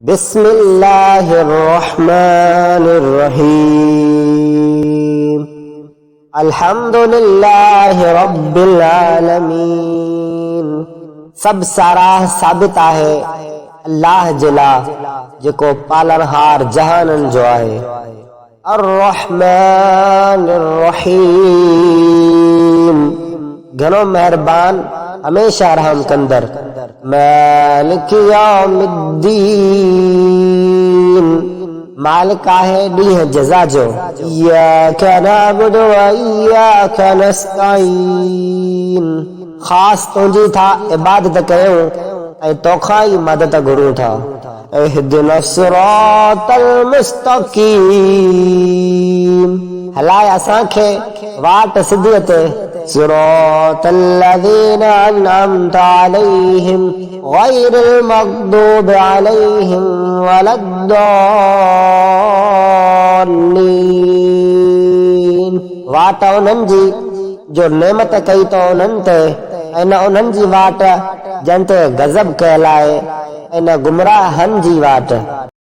बिस्मिल्लाहिर्रहमानिर्रहीम। अल्हम्दुलिल्लाहि रब्बिल आलमीन। सब साराह साबित आहे अल्लाह जिला जेको पालनहार जहानन जो आहे। अर्रहमानिर्रहीम घणो मेहरबान हमेशा रहम कंदर। मालिक यौमिद्दीन मालिक आहे ॾींहं जज़ा जो। इय्याका नअबुदु व इय्याका नस्तईन ख़ास तुंहिंजी था इबादत कयूं ऐं तोखां ई मदद घुरूं था। इहदिना सिरातल मुस्तक़ीम हलाए असांखे वाट सिधीअ ते। सिरातल लज़ीना अनअमता अलैहिम गैरिल मग़दूबि अलैहिम वलद्दाल्लीन वाट उन्हनि जी जो नेमत कई तो उन्हनि ते ऐं न उन्हनि जी वाट जंहिं ते गज़ब कयल आहे ऐं न गुमराहनि जी वाट।